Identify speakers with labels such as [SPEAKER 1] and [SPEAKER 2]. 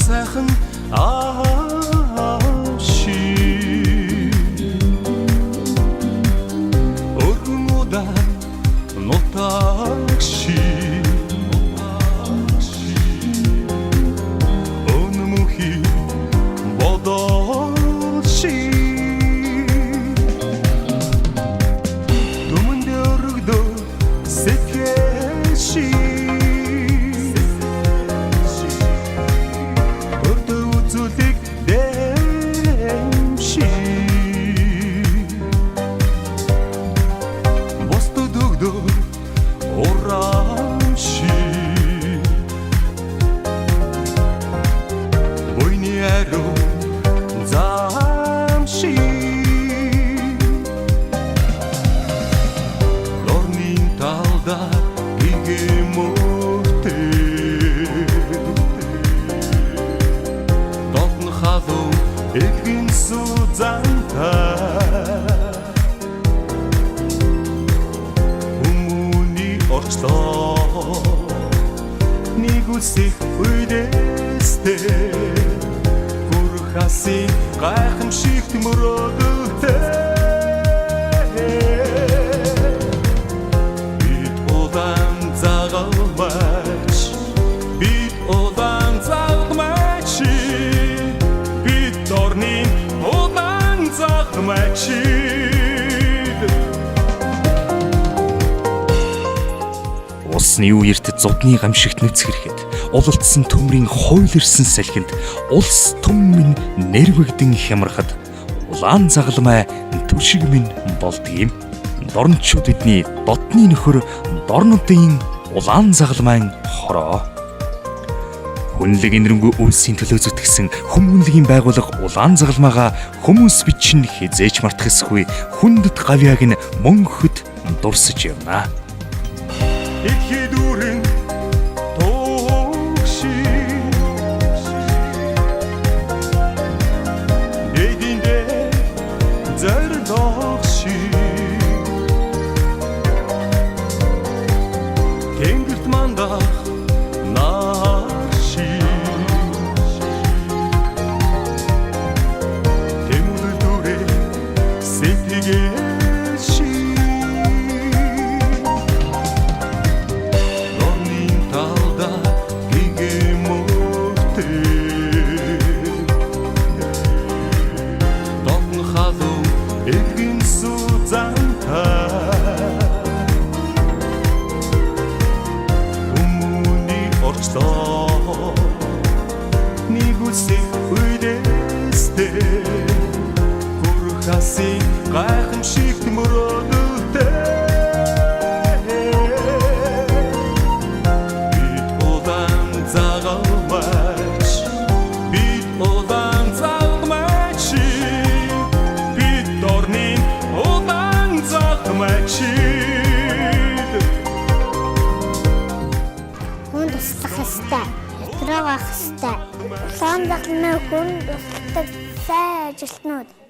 [SPEAKER 1] Сайхан ааши өргөмөда нутагши өнмөхи бодолши дүмэндэ өргөдөө сэкэши Эхэн сузанта хүмүүний орчлоо нэг үсэх үдээстэй хүрхасын гайхамшигт мөрөөдөлтэй бид удаан загалмаач бид удаан загалмаач Дорнин удаан загмачид Улсны үерт зудны гамшигт нүцгэрэхэд улалдсан төмрийн хуйлэрсэн салхинд улс түм минь нэрвэгдэн хямрахад улаан загалмай түшиг минь болдгийм дорнчууд эдний дотны нөхөр дорнуудын улаан загалмайн хороо Хүнлэг энэрэнгүй үйлсийн төлөө зүтгэсэн хүмүүнлэгийн байгууллага улаан загалмаагаа хүмүүс бичин хизээч мартах эсгүй хүндэт гавьяаг нь мөнхөд дурсаж явна. Ихэд үрэн тоогши Эдиндэ зардогши Тэнгэрт мандах Нэг үсэх үдээстэй хүрхасын гайхамшигт мөрөөдөлтэй бид удаан загалмаач бид удаан загалмаач бид дорнин удаан загалмаач
[SPEAKER 2] Хүн туслах ёстой. Тэрэг авах ёстой. Улаан загалмай хүн тусдаг сайн ажилтнууд